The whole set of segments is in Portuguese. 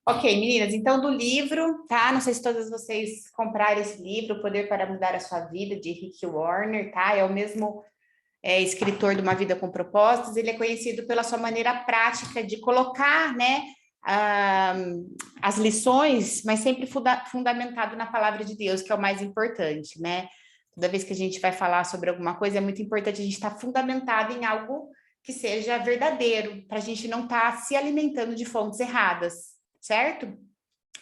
Ok, meninas, então do livro, tá? Não sei se todas vocês compraram esse livro, O Poder para Mudar a Sua Vida, de Rick Warner, tá? É o mesmo escritor de Uma Vida com Propósitos. Ele é conhecido pela sua maneira prática de colocar, né, as lições, mas sempre fundamentado na palavra de Deus, que é o mais importante, né? Toda vez que a gente vai falar sobre alguma coisa, é muito importante a gente estar fundamentado em algo que seja verdadeiro, para a gente não estar se alimentando de fontes erradas, certo?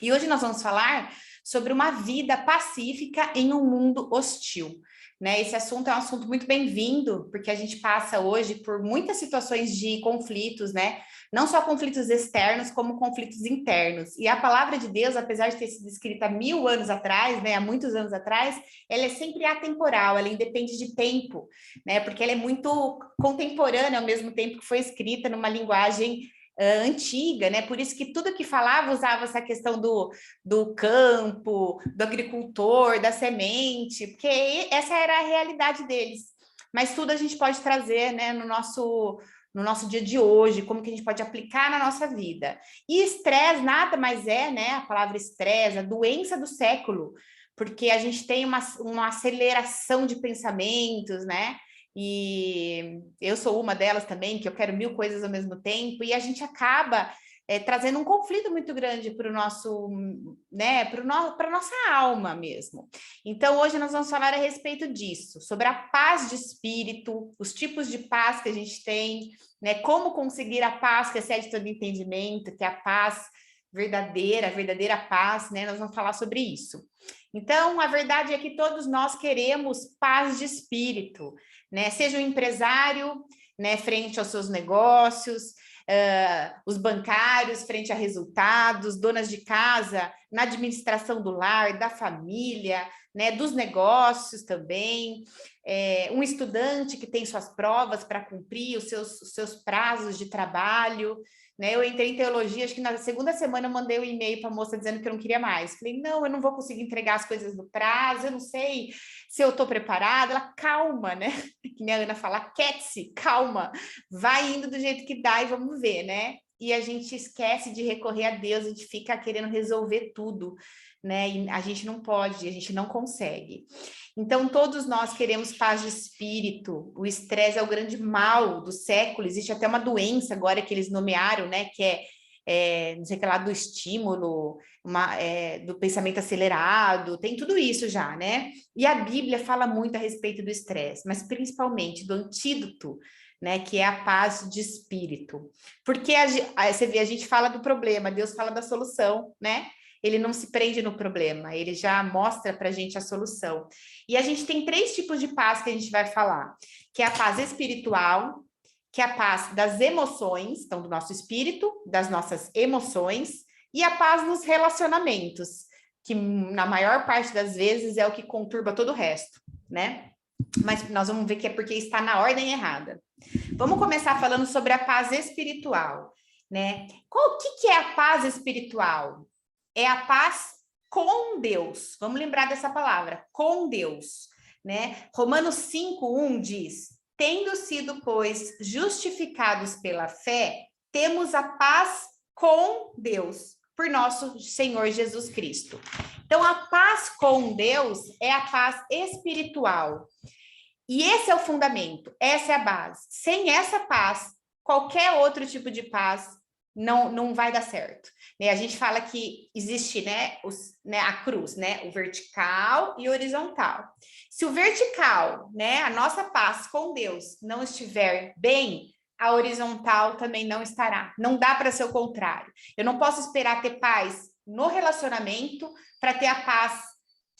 E hoje nós vamos falar sobre uma vida pacífica em um mundo hostil, né? Esse assunto é um assunto muito bem-vindo, porque a gente passa hoje por muitas situações de conflitos, né? Não só conflitos externos, como conflitos internos. E a palavra de Deus, apesar de ter sido escrita há 1000 anos atrás, né? Há muitos anos atrás, ela é sempre atemporal, ela independe de tempo, né? Porque ela é muito contemporânea ao mesmo tempo que foi escrita numa linguagem antiga, né? Por isso que tudo que falava usava essa questão do campo, do agricultor, da semente, porque essa era a realidade deles. Mas tudo a gente pode trazer, né, no nosso dia de hoje, como que a gente pode aplicar na nossa vida. E estresse nada mais é, né? A palavra estresse, a doença do século, porque a gente tem uma aceleração de pensamentos, né? E eu sou uma delas também, que eu quero 1000 coisas ao mesmo tempo, e a gente acaba trazendo um conflito muito grande para o nosso, né, para a nossa alma mesmo. Então, hoje nós vamos falar a respeito disso, sobre a paz de espírito, os tipos de paz que a gente tem, né, como conseguir a paz que excede todo entendimento, que é a paz verdadeira, a verdadeira paz, né? Nós vamos falar sobre isso. Então, a verdade é que todos nós queremos paz de espírito, né? Seja um empresário, né, frente aos seus negócios, os bancários frente a resultados, donas de casa na administração do lar, da família, né, dos negócios também, um estudante que tem suas provas para cumprir, os seus prazos de trabalho, né? Eu entrei em teologia, acho que na segunda semana eu mandei um e-mail para a moça dizendo que eu não queria mais. Falei, não, eu não vou conseguir entregar as coisas no prazo, eu não sei se eu estou preparada. Ela, calma, né? Que minha Ana fala, quiete-se, calma, vai indo do jeito que dá e vamos ver, né? E a gente esquece de recorrer a Deus, a gente fica querendo resolver tudo, né? E a gente não pode, a gente não consegue. Então, todos nós queremos paz de espírito. O estresse é o grande mal do século. Existe até uma doença agora que eles nomearam, né? Que não sei o que lá, do estímulo, do pensamento acelerado, tem tudo isso já, né? E a Bíblia fala muito a respeito do estresse, mas principalmente do antídoto, né? Que é a paz de espírito. Porque você vê, a gente fala do problema, Deus fala da solução, né? Ele não se prende no problema, ele já mostra para a gente a solução. E a gente tem 3 tipos de paz que a gente vai falar, que é a paz espiritual, que é a paz das emoções, então do nosso espírito, das nossas emoções, e a paz nos relacionamentos, que na maior parte das vezes é o que conturba todo o resto, né? Mas nós vamos ver que é porque está na ordem errada. Vamos começar falando sobre a paz espiritual, né? O que é a paz espiritual? É a paz com Deus. Vamos lembrar dessa palavra, com Deus, né? Romanos 5:1 diz: tendo sido, pois, justificados pela fé, temos a paz com Deus, por nosso Senhor Jesus Cristo. Então, a paz com Deus é a paz espiritual. E esse é o fundamento, essa é a base. Sem essa paz, qualquer outro tipo de paz não vai dar certo. Né? A gente fala que existe, né, a cruz, né, o vertical e o horizontal. Se o vertical, né, a nossa paz com Deus não estiver bem, a horizontal também não estará. Não dá para ser o contrário. Eu não posso esperar ter paz no relacionamento para ter a paz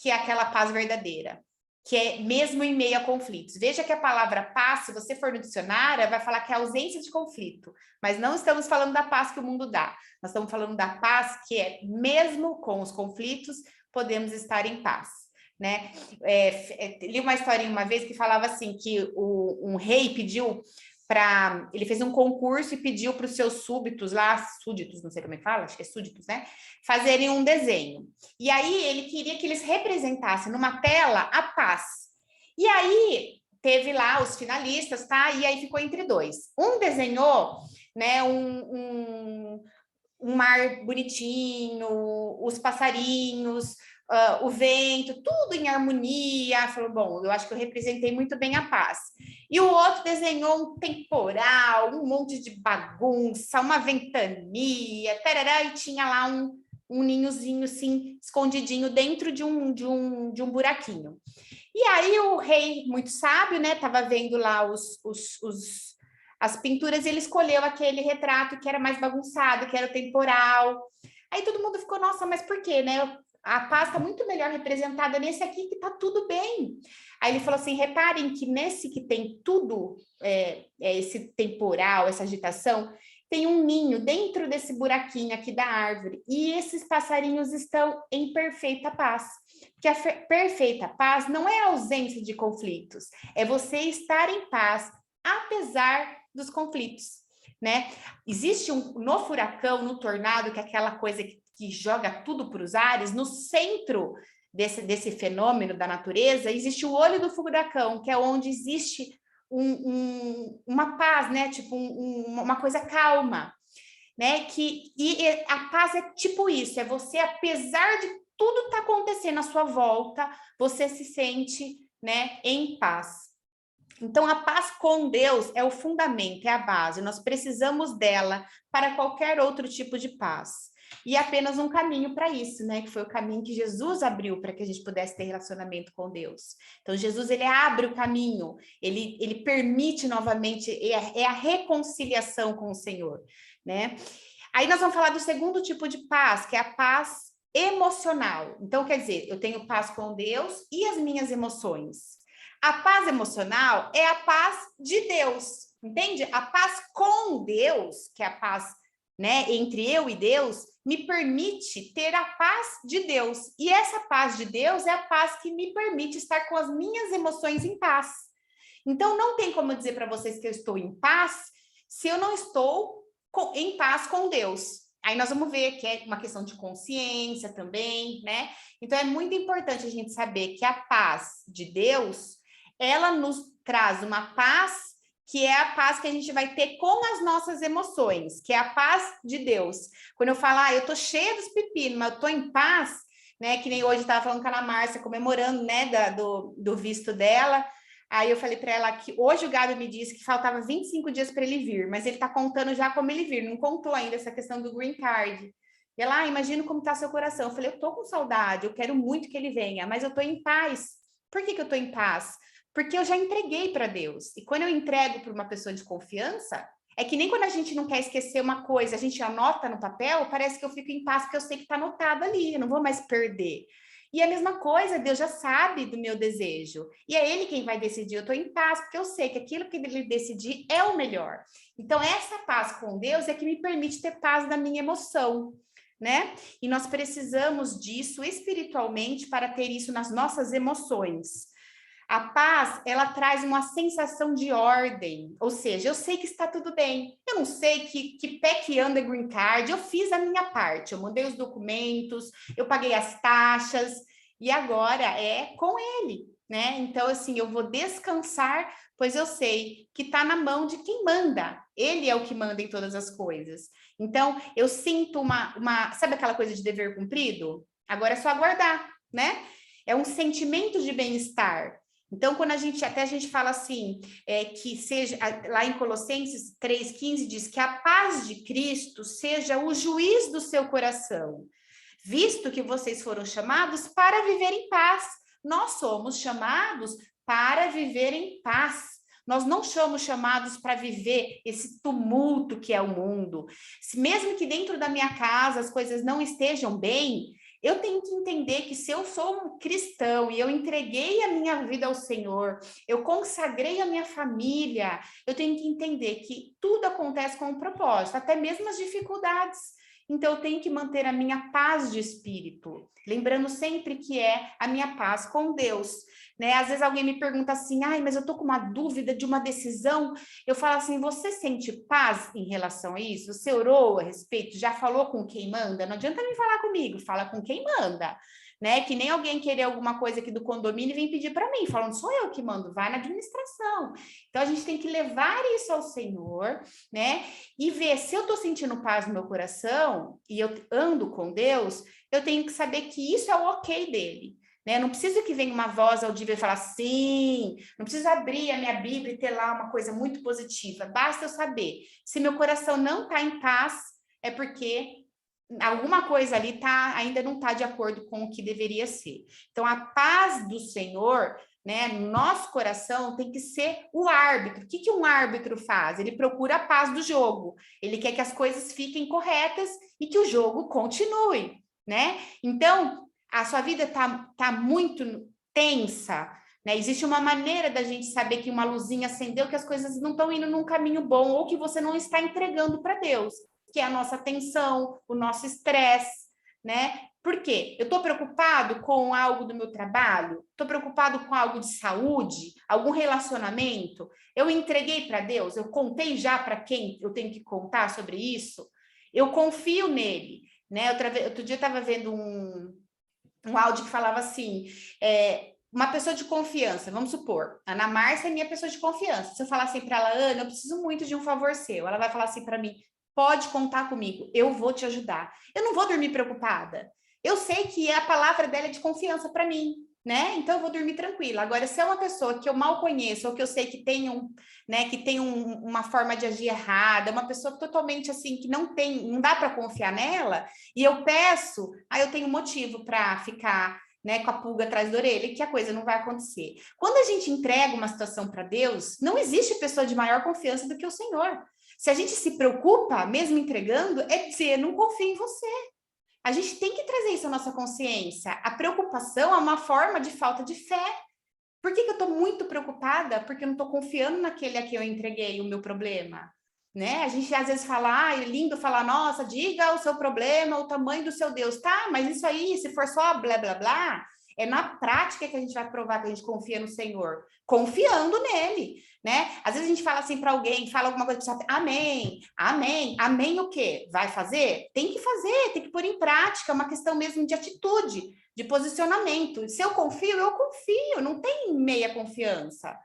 que é aquela paz verdadeira, que é mesmo em meio a conflitos. Veja que a palavra paz, se você for no dicionário, vai falar que é ausência de conflito, mas não estamos falando da paz que o mundo dá, nós estamos falando da paz que é mesmo com os conflitos, podemos estar em paz, né? Li uma historinha uma vez que falava assim, que um rei pediu ele fez um concurso e pediu para os seus súditos lá, súditos, não sei como é que fala, acho que é súditos, né? Fazerem um desenho. E aí ele queria que eles representassem numa tela a paz. E aí teve lá os finalistas, tá? E aí ficou entre 2. Um desenhou, né, um um mar bonitinho, os passarinhos, o vento, tudo em harmonia. Falou, bom, eu acho que eu representei muito bem a paz. E o outro desenhou um temporal, um monte de bagunça, uma ventania, tarará, e tinha lá um ninhozinho assim, escondidinho dentro de um buraquinho. E aí o rei, muito sábio, né, estava vendo lá as pinturas e ele escolheu aquele retrato que era mais bagunçado, que era o temporal. Aí todo mundo ficou, nossa, mas por quê, né? A paz está muito melhor representada nesse aqui que está tudo bem. Aí ele falou assim, reparem que nesse que tem tudo, esse temporal, essa agitação, tem um ninho dentro desse buraquinho aqui da árvore. E esses passarinhos estão em perfeita paz. Porque a perfeita paz não é a ausência de conflitos, é você estar em paz, apesar dos conflitos, né? Existe no furacão, no tornado, que é aquela coisa que joga tudo para os ares, no centro desse fenômeno da natureza, existe o olho do furacão, que é onde existe uma paz, né? Tipo uma coisa calma, né? E a paz é tipo isso, é você, apesar de tudo tá acontecendo à sua volta, você se sente, né, em paz. Então, a paz com Deus é o fundamento, é a base. Nós precisamos dela para qualquer outro tipo de paz. E apenas um caminho para isso, né? Que foi o caminho que Jesus abriu para que a gente pudesse ter relacionamento com Deus. Então, Jesus, ele abre o caminho, ele permite novamente, é a reconciliação com o Senhor, né? Aí nós vamos falar do segundo tipo de paz, que é a paz emocional. Então, quer dizer, eu tenho paz com Deus e as minhas emoções. A paz emocional é a paz de Deus, entende? A paz com Deus, que é a paz, né, entre eu e Deus, me permite ter a paz de Deus. E essa paz de Deus é a paz que me permite estar com as minhas emoções em paz. Então, não tem como dizer para vocês que eu estou em paz se eu não estou em paz com Deus. Aí nós vamos ver que é uma questão de consciência também, né? Então, é muito importante a gente saber que a paz de Deus, ela nos traz uma paz que é a paz que a gente vai ter com as nossas emoções, que é a paz de Deus. Quando eu falo, eu tô cheia dos pepinos, mas eu tô em paz, né? Que nem hoje estava falando com a Ana Márcia, comemorando, né, do visto dela. Aí eu falei para ela que hoje o Gabi me disse que faltava 25 dias para ele vir, mas ele está contando já como ele vir, não contou ainda essa questão do green card. E ela, imagino como está seu coração. Eu falei, eu tô com saudade, eu quero muito que ele venha, mas eu tô em paz. Por que eu tô em paz? Porque eu já entreguei para Deus. E quando eu entrego para uma pessoa de confiança, é que nem quando a gente não quer esquecer uma coisa, a gente anota no papel, parece que eu fico em paz, porque eu sei que está anotado ali, eu não vou mais perder. E a mesma coisa, Deus já sabe do meu desejo. E é Ele quem vai decidir. Eu estou em paz, porque eu sei que aquilo que Ele decidir é o melhor. Então, essa paz com Deus é que me permite ter paz da minha emoção, né? E nós precisamos disso espiritualmente para ter isso nas nossas emoções. A paz, ela traz uma sensação de ordem, ou seja, eu sei que está tudo bem, eu não sei que pé que anda green card, eu fiz a minha parte, eu mandei os documentos, eu paguei as taxas, e agora é com ele, né? Então, assim, eu vou descansar, pois eu sei que está na mão de quem manda, ele é o que manda em todas as coisas. Então, eu sinto sabe aquela coisa de dever cumprido? Agora é só aguardar, né? É um sentimento de bem-estar. Então, quando a gente fala assim, que seja, lá em Colossenses 3,15 diz que a paz de Cristo seja o juiz do seu coração, visto que vocês foram chamados para viver em paz. Nós somos chamados para viver em paz. Nós não somos chamados para viver esse tumulto que é o mundo. Mesmo que dentro da minha casa as coisas não estejam bem, eu tenho que entender que se eu sou um cristão e eu entreguei a minha vida ao Senhor, eu consagrei a minha família, eu tenho que entender que tudo acontece com um propósito, até mesmo as dificuldades. Então, eu tenho que manter a minha paz de espírito, lembrando sempre que é a minha paz com Deus, né? Às vezes alguém me pergunta assim, mas eu tô com uma dúvida de uma decisão. Eu falo assim, você sente paz em relação a isso? Você orou a respeito? Já falou com quem manda? Não adianta me falar comigo, fala com quem manda, né? Que nem alguém querer alguma coisa aqui do condomínio e vem pedir para mim, falando, sou eu que mando, vai na administração. Então, a gente tem que levar isso ao Senhor, né? E ver se eu estou sentindo paz no meu coração e eu ando com Deus, eu tenho que saber que isso é o ok dele. Né? Não precisa que venha uma voz audível e falar sim, não preciso abrir a minha Bíblia e ter lá uma coisa muito positiva, basta eu saber. Se meu coração não está em paz, é porque alguma coisa ali ainda não está de acordo com o que deveria ser. Então, a paz do Senhor, né, no nosso coração tem que ser o árbitro. O que um árbitro faz? Ele procura a paz do jogo. Ele quer que as coisas fiquem corretas e que o jogo continue, né? Então, a sua vida tá muito tensa, né? Existe uma maneira da gente saber que uma luzinha acendeu, que as coisas não estão indo num caminho bom ou que você não está entregando para Deus, que é a nossa tensão, o nosso estresse, né? Por quê? Eu estou preocupado com algo do meu trabalho? Estou preocupado com algo de saúde? Algum relacionamento? Eu entreguei para Deus? Eu contei já para quem eu tenho que contar sobre isso? Eu confio nele, né? Outro dia eu estava vendo um áudio que falava assim, uma pessoa de confiança, vamos supor, Ana Márcia é minha pessoa de confiança. Se eu falar assim para ela, Ana, eu preciso muito de um favor seu, ela vai falar assim para mim, pode contar comigo, eu vou te ajudar. Eu não vou dormir preocupada. Eu sei que a palavra dela é de confiança para mim, né? Então eu vou dormir tranquila. Agora, se é uma pessoa que eu mal conheço ou que eu sei que tem uma forma de agir errada, uma pessoa totalmente assim que não dá para confiar nela, e eu peço, aí eu tenho motivo para ficar, né, com a pulga atrás da orelha, que a coisa não vai acontecer. Quando a gente entrega uma situação para Deus, não existe pessoa de maior confiança do que o Senhor. Se a gente se preocupa, mesmo entregando, é dizer, não confio em você. A gente tem que trazer isso à nossa consciência. A preocupação é uma forma de falta de fé. Por que eu estou muito preocupada? Porque eu não estou confiando naquele a quem eu entreguei o meu problema. Né? A gente às vezes fala, é lindo falar, nossa, diga o seu problema, o tamanho do seu Deus. Tá, mas isso aí, se for só blá, blá, blá, é na prática que a gente vai provar que a gente confia no Senhor. Confiando nele, né? Às vezes a gente fala assim para alguém, fala alguma coisa, amém, amém, amém o quê? Vai fazer? Tem que fazer, tem que pôr em prática, é uma questão mesmo de atitude, de posicionamento. Se eu confio, não tem meia confiança,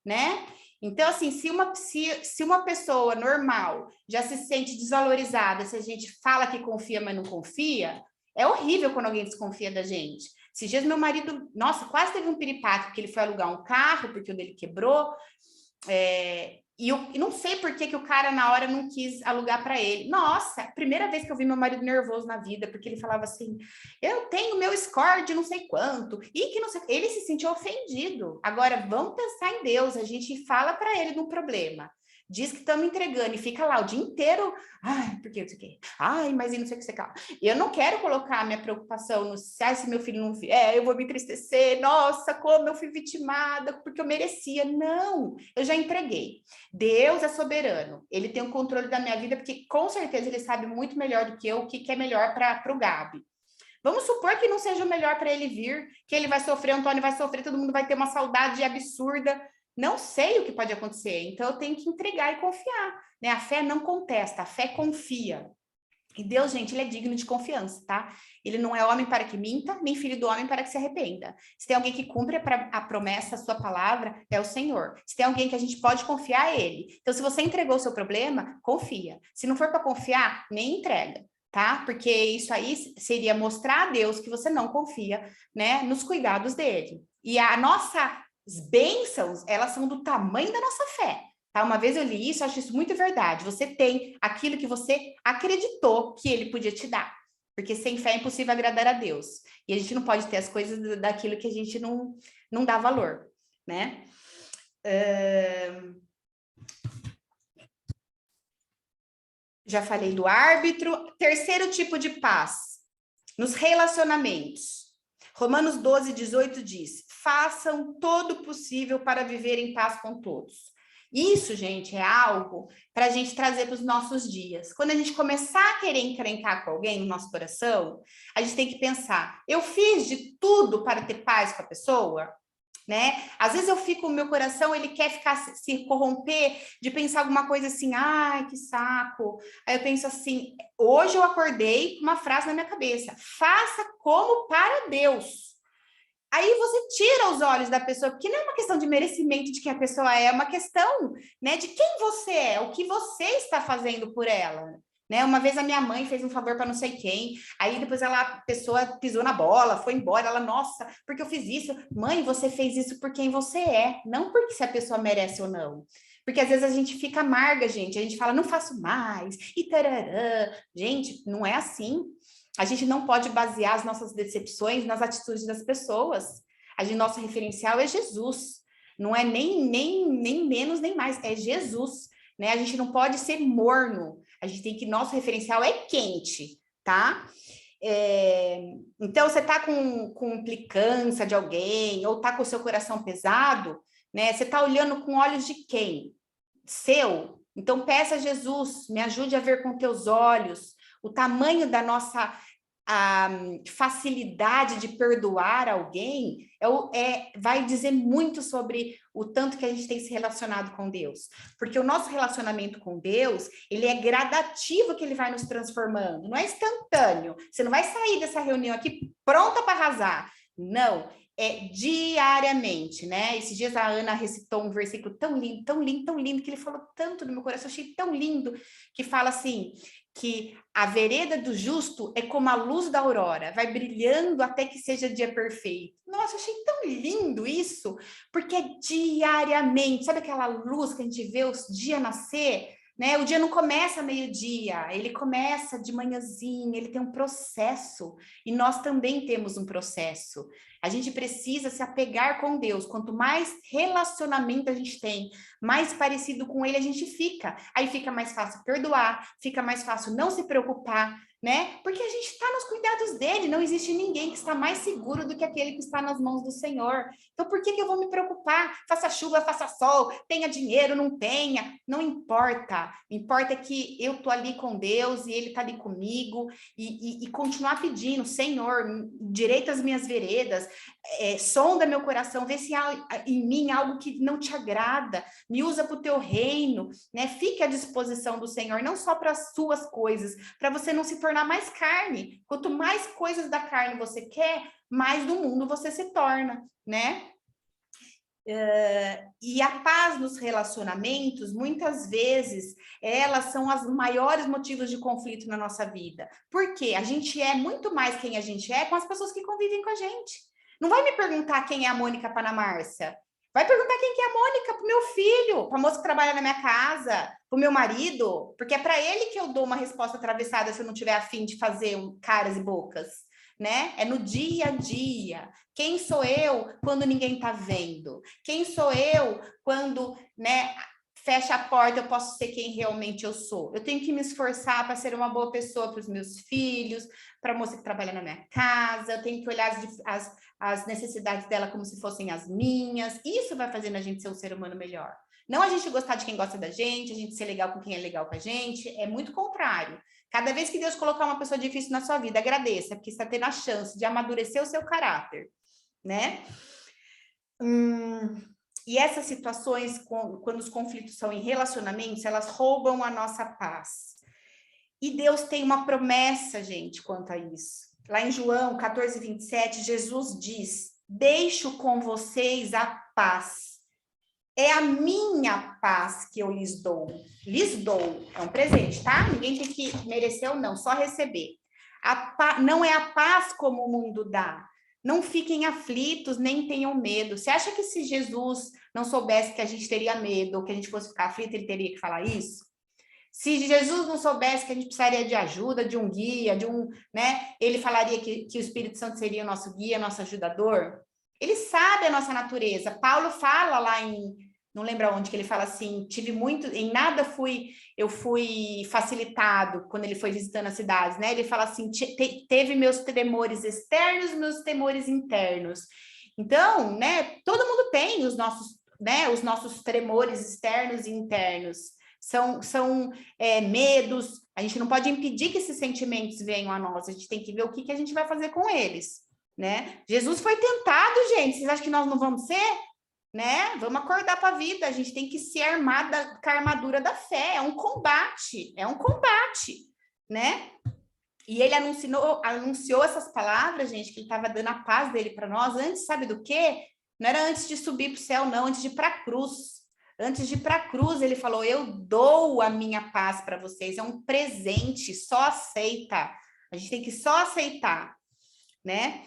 né? Então, assim, se uma pessoa normal já se sente desvalorizada, se a gente fala que confia, mas não confia, é horrível quando alguém desconfia da gente. Esses dias meu marido, nossa, quase teve um piripaque, porque ele foi alugar um carro, porque o dele quebrou, e eu não sei por que o cara na hora não quis alugar para ele. Nossa, primeira vez que eu vi meu marido nervoso na vida, porque ele falava assim, eu tenho meu score de não sei quanto, e que não sei... Ele se sentiu ofendido. Agora, vamos pensar em Deus, a gente fala para ele do problema. Diz que estamos entregando e fica lá o dia inteiro. Ai, por que não sei o quê? Ai, mas e não sei o que você quer. Eu não quero colocar a minha preocupação no se meu filho não... eu vou me entristecer. Nossa, como eu fui vitimada, porque eu merecia. Não, eu já entreguei. Deus é soberano. Ele tem o controle da minha vida, porque com certeza ele sabe muito melhor do que eu o que é melhor para o Gabi. Vamos supor que não seja o melhor para ele vir, que ele vai sofrer, o Antônio vai sofrer, todo mundo vai ter uma saudade absurda. Não sei o que pode acontecer, então eu tenho que entregar e confiar, né? A fé não contesta, a fé confia. E Deus, gente, ele é digno de confiança, tá? Ele não é homem para que minta, nem filho do homem para que se arrependa. Se tem alguém que cumpre a promessa, a sua palavra, é o Senhor. Se tem alguém que a gente pode confiar, é ele. Então, se você entregou o seu problema, confia. Se não for para confiar, nem entrega, tá? Porque isso aí seria mostrar a Deus que você não confia, né, nos cuidados dele. E a nossa... As bênçãos, elas são do tamanho da nossa fé. Tá? Uma vez eu li isso, eu acho isso muito verdade. Você tem aquilo que você acreditou que ele podia te dar. Porque sem fé é impossível agradar a Deus. E a gente não pode ter as coisas daquilo que a gente não dá valor, né? Já falei do árbitro. Terceiro tipo de paz, nos relacionamentos. Romanos 12, 18 diz, façam todo o possível para viver em paz com todos. Isso, gente, é algo para a gente trazer para os nossos dias. Quando a gente começar a querer encrencar com alguém no nosso coração, a gente tem que pensar, eu fiz de tudo para ter paz com a pessoa? né? Às vezes eu fico, o meu coração, ele quer ficar, se corromper, de pensar alguma coisa assim, ai, que saco. Aí eu penso assim, hoje eu acordei com uma frase na minha cabeça, faça como para Deus. Aí você tira os olhos da pessoa, porque não é uma questão de merecimento de quem a pessoa é uma questão, né, de quem você é, o que você está fazendo por ela. Né? Uma vez a minha mãe fez um favor para não sei quem, aí depois a pessoa pisou na bola, foi embora, ela, nossa, porque eu fiz isso? Mãe, você fez isso por quem você é, não porque se a pessoa merece ou não. Porque às vezes a gente fica amarga, gente, a gente fala, não faço mais, e tararã. Gente, não é assim. A gente não pode basear as nossas decepções nas atitudes das pessoas. Nosso referencial é Jesus. Não é nem menos nem mais, é Jesus. Né? A gente não pode ser morno. A gente tem que, nosso referencial é quente, tá? Então, você tá com implicância de alguém, ou tá com o seu coração pesado, né? Você tá olhando com olhos de quem? Seu. Então, peça a Jesus, me ajude a ver com teus olhos o tamanho da nossa facilidade de perdoar alguém vai dizer muito sobre o tanto que a gente tem se relacionado com Deus. Porque o nosso relacionamento com Deus, ele é gradativo, que ele vai nos transformando, não é instantâneo. Você não vai sair dessa reunião aqui pronta para arrasar. Não, é diariamente, né? Esses dias a Ana recitou um versículo tão lindo, tão lindo, tão lindo, que ele falou tanto no meu coração, eu achei tão lindo, que fala assim, que a vereda do justo é como a luz da aurora, vai brilhando até que seja dia perfeito. Nossa, eu achei tão lindo isso, porque é diariamente, sabe aquela luz que a gente vê os dias nascer? Né? O dia não começa meio-dia, ele começa de manhãzinha, ele tem um processo, e nós também temos um processo. A gente precisa se apegar com Deus. Quanto mais relacionamento a gente tem, mais parecido com ele a gente fica. Aí fica mais fácil perdoar, fica mais fácil não se preocupar, né? Porque a gente está nos cuidados dele, não existe ninguém que está mais seguro do que aquele que está nas mãos do Senhor. Então, por que eu vou me preocupar? Faça chuva, faça sol, tenha dinheiro, não tenha, não importa. O importa é que eu estou ali com Deus e ele está ali comigo e continuar pedindo, Senhor, direita as minhas veredas, sonda meu coração, vê se há em mim algo que não te agrada, me usa para o teu reino, né? Fique à disposição do Senhor, não só para as suas coisas, para você não se tornar mais carne. Quanto mais coisas da carne você quer, mais do mundo você se torna, né? E a paz nos relacionamentos, muitas vezes, elas são os maiores motivos de conflito na nossa vida. Por quê? A gente é muito mais quem a gente é com as pessoas que convivem com a gente. Não vai me perguntar quem é a Mônica Panamárcia. Vai perguntar quem que é a Mônica para o meu filho, para a moça que trabalha na minha casa, para o meu marido, porque é para ele que eu dou uma resposta atravessada se eu não tiver afim de fazer caras e bocas, né? É no dia a dia. Quem sou eu quando ninguém está vendo? Quem sou eu quando, né, fecha a porta, eu posso ser quem realmente eu sou? Eu tenho que me esforçar para ser uma boa pessoa para os meus filhos, para a moça que trabalha na minha casa, eu tenho que olhar as necessidades dela como se fossem as minhas. Isso vai fazendo a gente ser um ser humano melhor. Não a gente gostar de quem gosta da gente, a gente ser legal com quem é legal com a gente, é muito contrário. Cada vez que Deus colocar uma pessoa difícil na sua vida, agradeça, porque você está tendo a chance de amadurecer o seu caráter, né? E essas situações, quando os conflitos são em relacionamentos, elas roubam a nossa paz. E Deus tem uma promessa, gente, quanto a isso. Lá em João 14, 27, Jesus diz, deixo com vocês a paz. É a minha paz que eu lhes dou. Lhes dou. É um presente, tá? Ninguém tem que merecer ou não, só receber. Não é a paz como o mundo dá. Não fiquem aflitos, nem tenham medo. Você acha que se Jesus não soubesse que a gente teria medo, ou que a gente fosse ficar aflito, ele teria que falar isso? Se Jesus não soubesse que a gente precisaria de ajuda, de um guia, né? Ele falaria que o Espírito Santo seria o nosso guia, nosso ajudador? Ele sabe a nossa natureza. Paulo fala lá não lembro onde, que ele fala assim, em nada eu fui facilitado quando ele foi visitando as cidades, né? Ele fala assim, teve meus temores externos, meus temores internos. Então, né, todo mundo tem os nossos tremores externos e internos. São medos, a gente não pode impedir que esses sentimentos venham a nós, a gente tem que ver o que a gente vai fazer com eles, né? Jesus foi tentado, gente. Vocês acham que nós não vamos ser? Né? Vamos acordar para a vida. A gente tem que se armar com a armadura da fé. É um combate, né? E ele anunciou essas palavras, gente, que ele estava dando a paz dele para nós antes, sabe do quê? Não era antes de subir para o céu, não, antes de ir para a cruz. Antes de ir para a cruz, ele falou: eu dou a minha paz para vocês, é um presente, só aceita. A gente tem que só aceitar, né?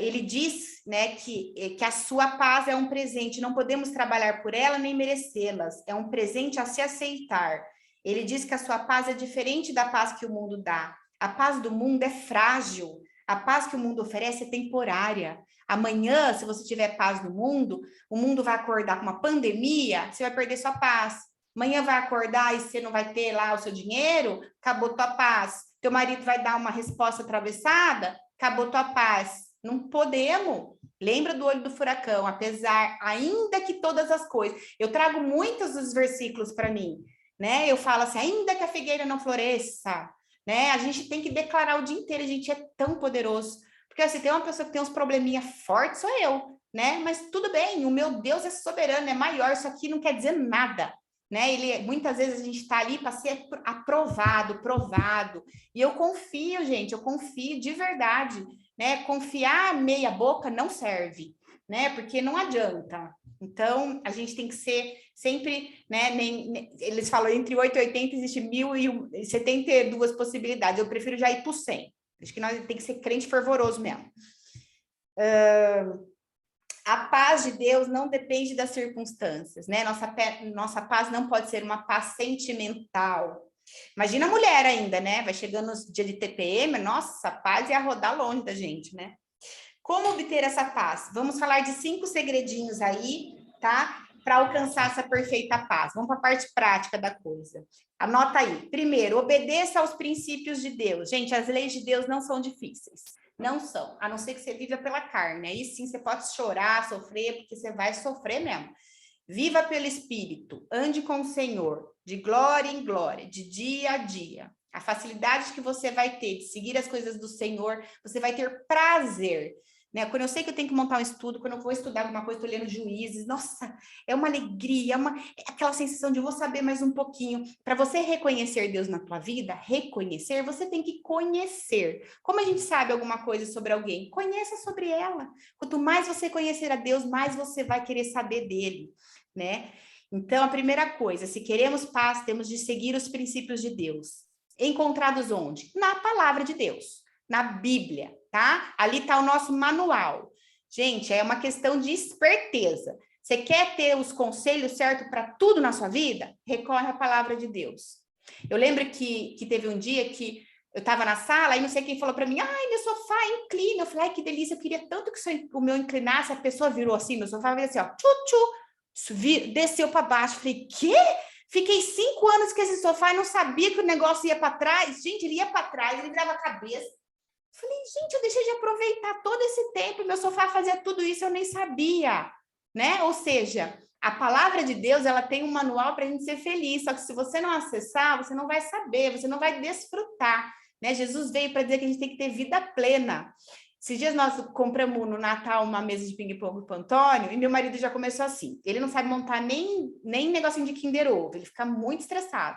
Ele diz, né, que a sua paz é um presente, não podemos trabalhar por ela nem merecê-las, é um presente a se aceitar. Ele diz que a sua paz é diferente da paz que o mundo dá. A paz do mundo é frágil, a paz que o mundo oferece é temporária. Amanhã, se você tiver paz no mundo, o mundo vai acordar com uma pandemia, você vai perder sua paz. Amanhã vai acordar e você não vai ter lá o seu dinheiro, acabou tua paz. Teu marido vai dar uma resposta atravessada, acabou tua paz. Não podemos. Lembra do olho do furacão, apesar, ainda que todas as coisas. Eu trago muitos dos versículos para mim, né? Eu falo assim, ainda que a figueira não floresça, né? A gente tem que declarar o dia inteiro, a gente é tão poderoso. Porque assim, tem uma pessoa que tem uns probleminha fortes, sou eu, né? Mas tudo bem, o meu Deus é soberano, é maior, isso aqui não quer dizer nada, né? Muitas vezes a gente está ali para ser aprovado, provado. E eu confio, gente, eu confio de verdade, né? Confiar meia boca não serve, né? Porque não adianta. Então, a gente tem que ser sempre, né? Eles falam entre 8 e 80 existe 1.072 possibilidades. Eu prefiro já ir para o 100. Acho que nós tem que ser crente fervoroso mesmo. A paz de Deus não depende das circunstâncias, né? Nossa paz não pode ser uma paz sentimental. Imagina a mulher ainda, né? Vai chegando nos dias de TPM, nossa, a paz ia rodar longe da gente, né? Como obter essa paz? Vamos falar de 5 segredinhos aí, tá? Para alcançar essa perfeita paz. Vamos para a parte prática da coisa. Anota aí. Primeiro, obedeça aos princípios de Deus. Gente, as leis de Deus não são difíceis. Não são, a não ser que você viva pela carne. Aí sim você pode chorar, sofrer, porque você vai sofrer mesmo. Viva pelo Espírito, ande com o Senhor, de glória em glória, de dia a dia. A facilidade que você vai ter de seguir as coisas do Senhor, você vai ter prazer. Né? Quando eu sei que eu tenho que montar um estudo, quando eu vou estudar alguma coisa, estou lendo Juízes, nossa, é uma alegria, é aquela sensação de eu vou saber mais um pouquinho. Para você reconhecer Deus na tua vida, reconhecer, você tem que conhecer. Como a gente sabe alguma coisa sobre alguém? Conheça sobre ela. Quanto mais você conhecer a Deus, mais você vai querer saber dele, né? Então, a primeira coisa, se queremos paz, temos de seguir os princípios de Deus. Encontrados onde? Na palavra de Deus, na Bíblia, tá? Ali tá o nosso manual. Gente, é uma questão de esperteza. Você quer ter os conselhos certos para tudo na sua vida? Recorre à palavra de Deus. Eu lembro que teve um dia que eu estava na sala e não sei quem falou para mim, ai, meu sofá inclina. Eu falei, ai, que delícia, eu queria tanto que o meu inclinasse. A pessoa virou assim, meu sofá veio assim, ó, desceu para baixo. Eu falei, quê? Fiquei 5 anos com esse sofá e não sabia que o negócio ia para trás. Gente, ele ia para trás, ele virava a cabeça. Falei, gente, eu deixei de aproveitar todo esse tempo, meu sofá fazia tudo isso, eu nem sabia, né? Ou seja, a palavra de Deus, ela tem um manual para a gente ser feliz, só que se você não acessar, você não vai saber, você não vai desfrutar, né? Jesus veio para dizer que a gente tem que ter vida plena. Esses dias nós compramos no Natal uma mesa de ping-pong para o Antônio, e meu marido já começou assim, ele não sabe montar nem negocinho de Kinder Ovo, ele fica muito estressado.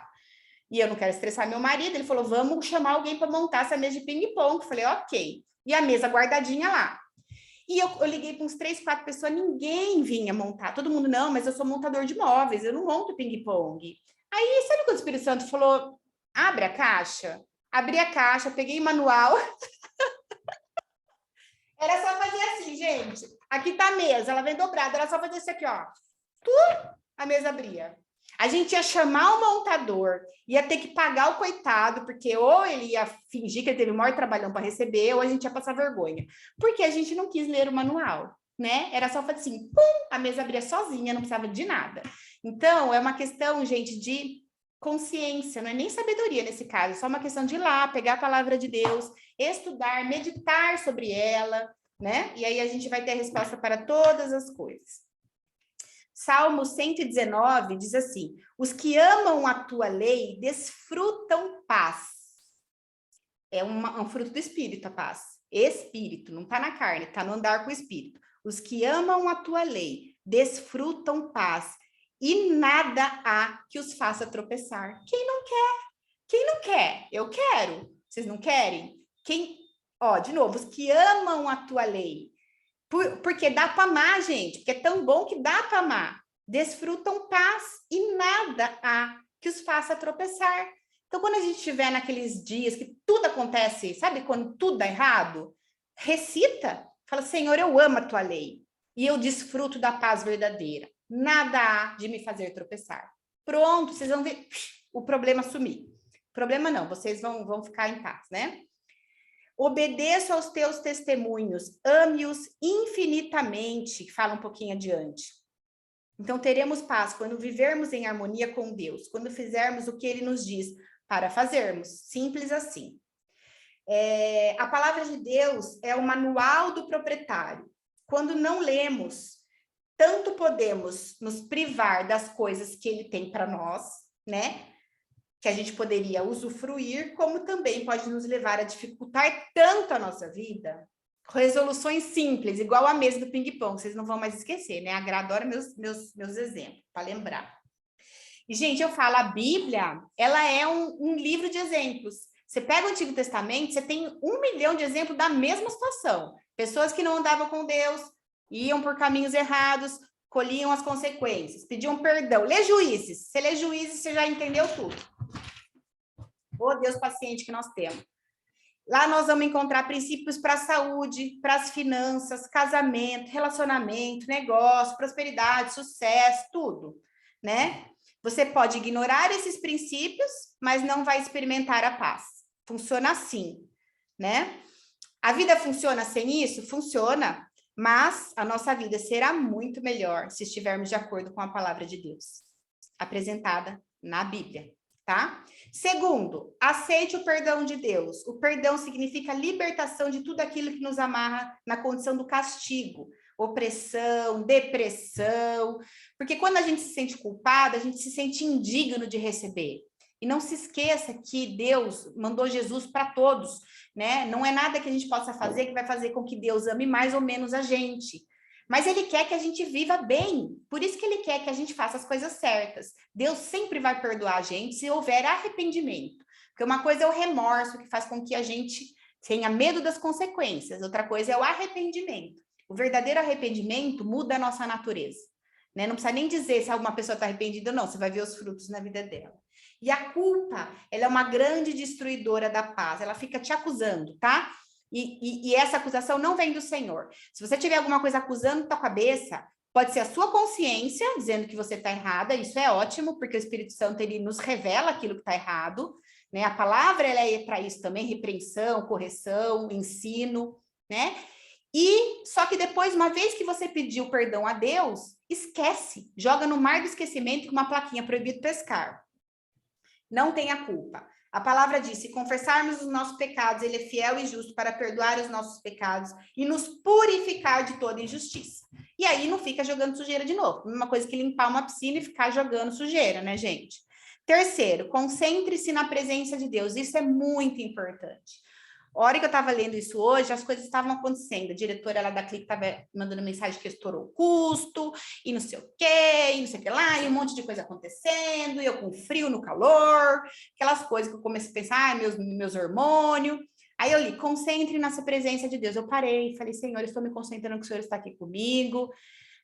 E eu não quero estressar meu marido. Ele falou, vamos chamar alguém para montar essa mesa de ping-pong. Eu falei, ok. E a mesa guardadinha lá. E eu liguei para uns 3, 4 pessoas, ninguém vinha montar. Todo mundo, não, mas eu sou montador de móveis, eu não monto ping-pong. Aí, sabe quando o Espírito Santo falou, abre a caixa? Abri a caixa, peguei o manual. Era só fazer assim, gente. Aqui tá a mesa, ela vem dobrada. Era só fazer isso aqui, ó. A mesa abria. A gente ia chamar o montador, ia ter que pagar o coitado, porque ou ele ia fingir que ele teve o maior trabalhão para receber, ou a gente ia passar vergonha. Porque a gente não quis ler o manual, né? Era só fazer assim, pum, a mesa abria sozinha, não precisava de nada. Então, é uma questão, gente, de consciência, não é nem sabedoria nesse caso, é só uma questão de ir lá, pegar a palavra de Deus, estudar, meditar sobre ela, né? E aí a gente vai ter a resposta para todas as coisas. Salmo 119 diz assim, os que amam a tua lei desfrutam paz. É um fruto do Espírito, a paz. Espírito, não está na carne, está no andar com o Espírito. Os que amam a tua lei desfrutam paz e nada há que os faça tropeçar. Quem não quer? Quem não quer? Eu quero. Vocês não querem? De novo, os que amam a tua lei. Porque dá para amar, gente. Porque é tão bom que dá para amar. Desfrutam paz e nada há que os faça tropeçar. Então, quando a gente estiver naqueles dias que tudo acontece, sabe? Quando tudo dá errado, recita. Fala, Senhor, eu amo a tua lei. E eu desfruto da paz verdadeira. Nada há de me fazer tropeçar. Pronto, vocês vão ver o problema sumir. Problema não, vocês vão ficar em paz, né? Obedeço aos teus testemunhos, ame-os infinitamente, fala um pouquinho adiante. Então, teremos paz quando vivermos em harmonia com Deus, quando fizermos o que Ele nos diz para fazermos, simples assim. A palavra de Deus é o manual do proprietário. Quando não lemos, tanto podemos nos privar das coisas que Ele tem para nós, né? Que a gente poderia usufruir, como também pode nos levar a dificultar tanto a nossa vida. Resoluções simples, igual a mesa do ping-pong, vocês não vão mais esquecer, né? Adoro meus exemplos, para lembrar. E, gente, eu falo, a Bíblia, ela é um livro de exemplos. Você pega o Antigo Testamento, você tem 1 milhão de exemplos da mesma situação. Pessoas que não andavam com Deus, iam por caminhos errados, colhiam as consequências, pediam perdão. Lê Juízes. Você lê Juízes, você já entendeu tudo. Ô Deus paciente que nós temos. Lá nós vamos encontrar princípios para a saúde, para as finanças, casamento, relacionamento, negócio, prosperidade, sucesso, tudo, né? Você pode ignorar esses princípios, mas não vai experimentar a paz. Funciona assim, né? A vida funciona sem isso? Funciona, mas a nossa vida será muito melhor se estivermos de acordo com a palavra de Deus, apresentada na Bíblia. Tá? Segundo, aceite o perdão de Deus. O perdão significa libertação de tudo aquilo que nos amarra na condição do castigo, opressão, depressão, porque quando a gente se sente culpado, a gente se sente indigno de receber. E não se esqueça que Deus mandou Jesus para todos, né? Não é nada que a gente possa fazer que vai fazer com que Deus ame mais ou menos a gente. Mas Ele quer que a gente viva bem. Por isso que Ele quer que a gente faça as coisas certas. Deus sempre vai perdoar a gente se houver arrependimento. Porque uma coisa é o remorso, que faz com que a gente tenha medo das consequências. Outra coisa é o arrependimento. O verdadeiro arrependimento muda a nossa natureza, né? Não precisa nem dizer se alguma pessoa está arrependida ou não. Você vai ver os frutos na vida dela. E a culpa, ela é uma grande destruidora da paz. Ela fica te acusando, tá? E essa acusação não vem do Senhor. Se você tiver alguma coisa acusando tua cabeça, pode ser a sua consciência dizendo que você está errada. Isso é ótimo, porque o Espírito Santo ele nos revela aquilo que está errado, né? A palavra ela é para isso também, repreensão, correção, ensino, né? E só que depois, uma vez que você pediu perdão a Deus, esquece, joga no mar do esquecimento com uma plaquinha proibido pescar. Não tenha culpa. A palavra diz, se confessarmos os nossos pecados, Ele é fiel e justo para perdoar os nossos pecados e nos purificar de toda injustiça. E aí não fica jogando sujeira de novo. Uma coisa que limpar uma piscina e ficar jogando sujeira, né, gente? Terceiro, concentre-se na presença de Deus. Isso é muito importante. A hora que eu estava lendo isso hoje, as coisas estavam acontecendo. A diretora lá da Clique estava mandando mensagem que estourou o custo, e não sei o quê, e não sei o que lá, e um monte de coisa acontecendo, e eu com frio no calor, aquelas coisas que eu comecei a pensar, meus hormônios. Aí eu li, concentre nessa presença de Deus. Eu parei, falei, Senhor, eu estou me concentrando que o Senhor está aqui comigo.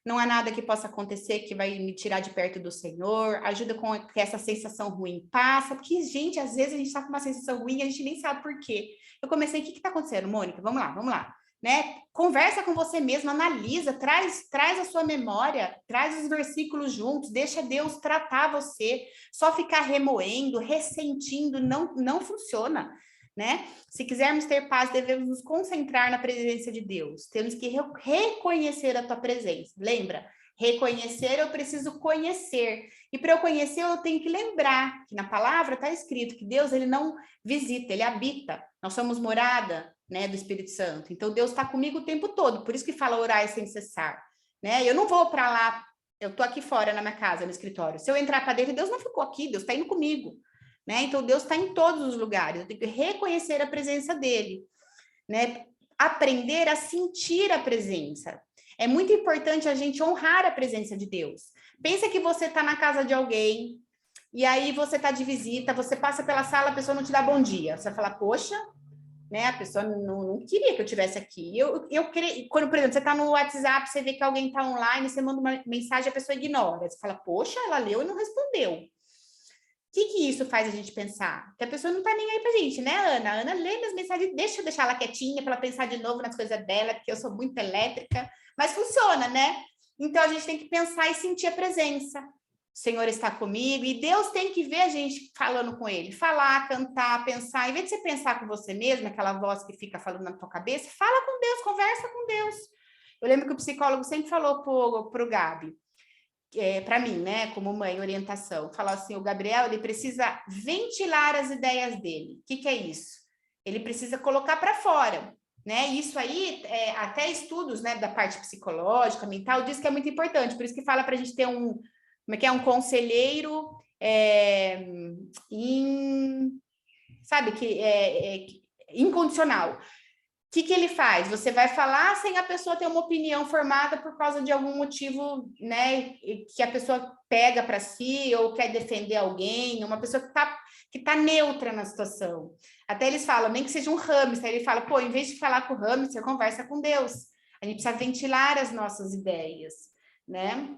Não há nada que possa acontecer que vai me tirar de perto do Senhor. Ajuda com que essa sensação ruim passa. Porque, gente, às vezes a gente está com uma sensação ruim e a gente nem sabe por quê. Eu comecei, o que está acontecendo, Mônica? Vamos lá. Né? Conversa com você mesma, analisa, traz a sua memória, traz os versículos juntos, deixa Deus tratar você. Só ficar remoendo, ressentindo, não funciona. Né? Se quisermos ter paz, devemos nos concentrar na presença de Deus. Temos que reconhecer a tua presença. Lembra? Reconhecer, eu preciso conhecer. E para eu conhecer, eu tenho que lembrar que na palavra está escrito que Deus ele não visita, ele habita. Nós somos morada, né, do Espírito Santo. Então, Deus está comigo o tempo todo. Por isso que fala orar sem cessar. Né? Eu não vou para lá, eu estou aqui fora na minha casa, no escritório. Se eu entrar para dentro, Deus não ficou aqui, Deus está indo comigo. Né? Então, Deus está em todos os lugares. Eu tenho que reconhecer a presença dele. Né? aprender a sentir a presença. É muito importante a gente honrar a presença de Deus. Pensa que você está na casa de alguém, e aí você está de visita, você passa pela sala, a pessoa não te dá bom dia. Você vai falar, poxa, né? A pessoa não queria que eu estivesse aqui. Quando, por exemplo, você está no WhatsApp, você vê que alguém está online, você manda uma mensagem, a pessoa ignora. Você fala, poxa, ela leu e não respondeu. O que isso faz a gente pensar? Que a pessoa não está nem aí pra gente, né, Ana? A Ana lê minhas mensagens, deixa eu deixar ela quietinha para ela pensar de novo nas coisas dela, porque eu sou muito elétrica, mas funciona, né? Então a gente tem que pensar e sentir a presença. O Senhor está comigo, e Deus tem que ver a gente falando com Ele, falar, cantar, pensar. Em vez de você pensar com você mesmo, aquela voz que fica falando na tua cabeça, fala com Deus, conversa com Deus. Eu lembro que o psicólogo sempre falou pro Gabi, para mim, né, como mãe, orientação, falou assim, o Gabriel, ele precisa ventilar as ideias dele. O que é isso? Ele precisa colocar para fora, né? Isso aí, até estudos, né, da parte psicológica, mental, diz que é muito importante, por isso que fala para a gente ter um conselheiro sabe, incondicional. O que ele faz? Você vai falar sem a pessoa ter uma opinião formada por causa de algum motivo, né, que a pessoa pega para si ou quer defender alguém, uma pessoa que tá neutra na situação. Até eles falam, nem que seja um hamster, ele fala, pô, em vez de falar com o hamster, conversa com Deus. A gente precisa ventilar as nossas ideias, né?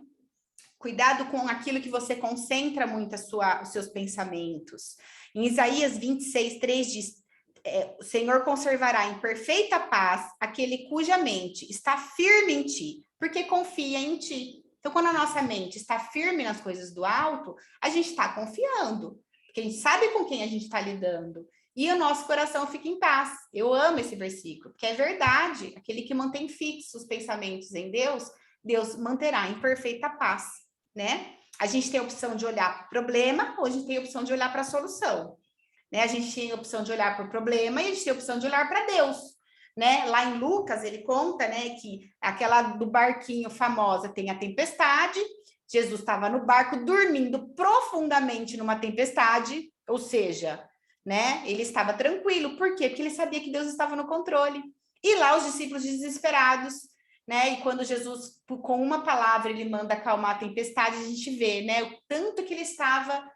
Cuidado com aquilo que você concentra muito os seus pensamentos. Em Isaías 26:3 diz, o Senhor conservará em perfeita paz aquele cuja mente está firme em ti, porque confia em ti. Então, quando a nossa mente está firme nas coisas do alto, a gente está confiando, porque a gente sabe com quem a gente está lidando. E o nosso coração fica em paz. Eu amo esse versículo, porque é verdade. Aquele que mantém fixos os pensamentos em Deus, Deus manterá em perfeita paz, né? A gente tem a opção de olhar para o problema, ou a gente tem a opção de olhar para a solução. Né? A gente tem a opção de olhar para o problema e a gente tem a opção de olhar para Deus. Né? Lá em Lucas, ele conta, né, que aquela do barquinho famosa tem a tempestade, Jesus estava no barco dormindo profundamente numa tempestade, ou seja, né, ele estava tranquilo. Por quê? Porque ele sabia que Deus estava no controle. E lá os discípulos desesperados, né? E quando Jesus, com uma palavra, ele manda acalmar a tempestade, a gente vê, né, o tanto que ele estava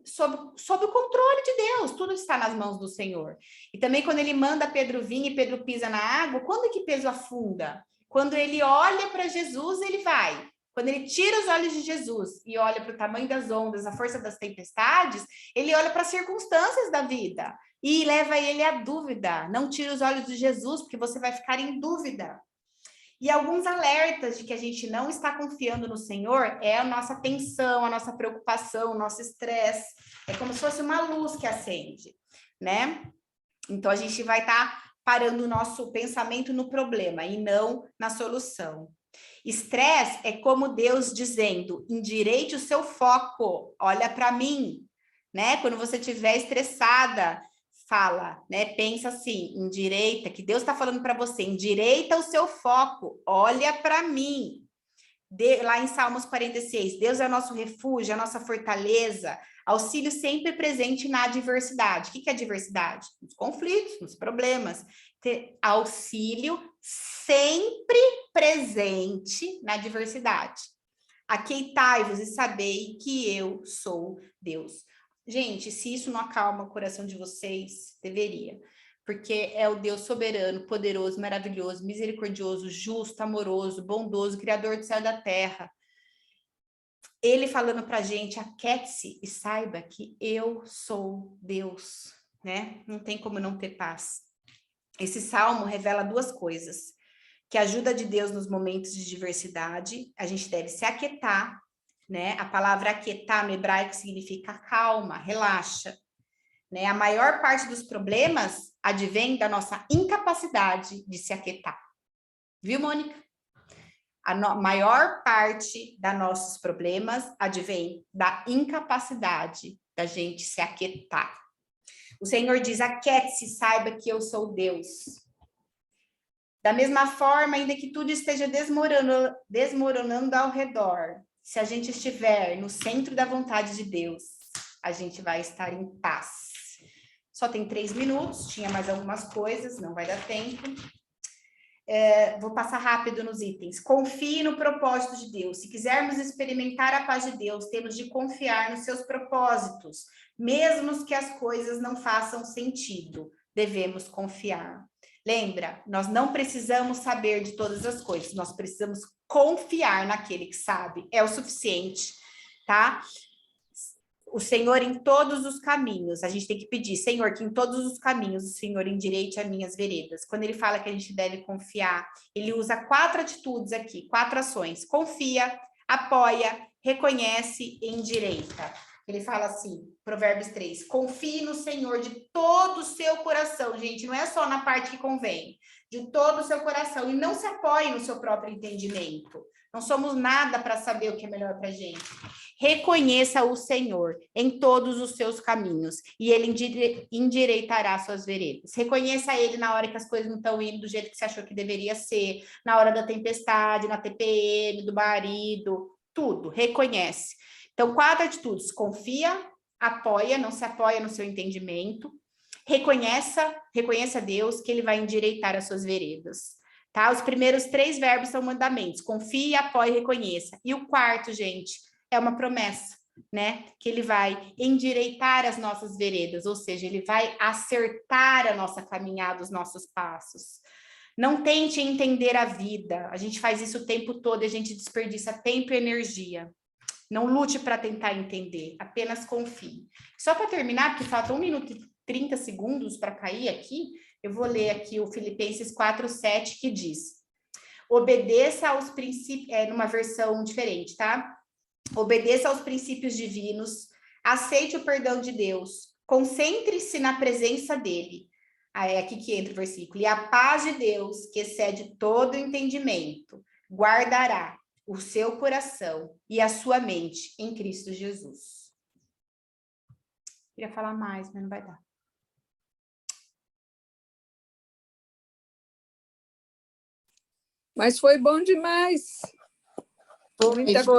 sob o controle de Deus, tudo está nas mãos do Senhor. E também quando ele manda Pedro vir e Pedro pisa na água, quando que Pedro afunda? Quando ele olha para Jesus, ele vai. Quando ele tira os olhos de Jesus e olha para o tamanho das ondas, a força das tempestades, ele olha para as circunstâncias da vida e leva ele à dúvida. Não tira os olhos de Jesus, porque você vai ficar em dúvida. E alguns alertas de que a gente não está confiando no Senhor é a nossa tensão, a nossa preocupação, o nosso estresse. É como se fosse uma luz que acende, né? Então, a gente vai estar parando o nosso pensamento no problema e não na solução. Estresse é como Deus dizendo, endireite o seu foco, olha para mim, né? Quando você estiver estressada, fala, né? Pensa assim, endireita, que Deus está falando para você, endireita o seu foco, olha para mim. Lá em Salmos 46, Deus é o nosso refúgio, a nossa fortaleza, auxílio sempre presente na adversidade. O que é adversidade? Nos conflitos, nos problemas. Auxílio sempre presente na adversidade. Aqueitai-vos e sabei que eu sou Deus. Gente, se isso não acalma o coração de vocês, deveria. Porque é o Deus soberano, poderoso, maravilhoso, misericordioso, justo, amoroso, bondoso, criador do céu e da terra. Ele falando pra gente, aquiete-se e saiba que eu sou Deus, né? Não tem como não ter paz. Esse salmo revela duas coisas. Que a ajuda de Deus nos momentos de diversidade, a gente deve se aquietar, né? A palavra aquietar no hebraico significa calma, relaxa. Né? A maior parte dos problemas advém da nossa incapacidade de se aquietar. Viu, Mônica? Maior parte dos nossos problemas advém da incapacidade da gente se aquietar. O Senhor diz, aquiete-se, saiba que eu sou Deus. Da mesma forma, ainda que tudo esteja desmoronando ao redor, se a gente estiver no centro da vontade de Deus, a gente vai estar em paz. Só tem 3 minutos, tinha mais algumas coisas, não vai dar tempo. Vou passar rápido nos itens. Confie no propósito de Deus. Se quisermos experimentar a paz de Deus, temos de confiar nos seus propósitos, mesmo que as coisas não façam sentido. Devemos confiar. Lembra, nós não precisamos saber de todas as coisas, nós precisamos confiar naquele que sabe, é o suficiente, tá? O Senhor em todos os caminhos, a gente tem que pedir, Senhor, que em todos os caminhos o Senhor endireite as minhas veredas. Quando ele fala que a gente deve confiar, ele usa 4 atitudes aqui, 4 ações. Confia, apoia, reconhece e endireita. Ele fala assim, Provérbios 3, confie no Senhor de todo o seu coração, gente, não é só na parte que convém, de todo o seu coração, e não se apoie no seu próprio entendimento. Não somos nada para saber o que é melhor para a gente. Reconheça o Senhor em todos os seus caminhos, e ele endireitará suas veredas. Reconheça ele na hora que as coisas não estão indo do jeito que você achou que deveria ser, na hora da tempestade, na TPM, do marido, tudo, reconhece. Então, 4 atitudes: confia, apoia, não se apoia no seu entendimento, reconheça Deus que ele vai endireitar as suas veredas, tá? Os primeiros 3 verbos são mandamentos: confie, apoie, reconheça. E o 4, gente, é uma promessa, né? Que ele vai endireitar as nossas veredas, ou seja, ele vai acertar a nossa caminhada, os nossos passos. Não tente entender a vida, a gente faz isso o tempo todo e a gente desperdiça tempo e energia. Não lute para tentar entender, apenas confie. Só para terminar, porque falta 1 minuto e 30 segundos para cair aqui, eu vou ler aqui o Filipenses 4:7, que diz: obedeça aos princípios, numa versão diferente, tá? Obedeça aos princípios divinos, aceite o perdão de Deus, concentre-se na presença dele. É aqui que entra o versículo. E a paz de Deus, que excede todo o entendimento, guardará o seu coração e a sua mente em Cristo Jesus. Queria falar mais, mas não vai dar. Mas foi bom demais. Foi muito mesmo.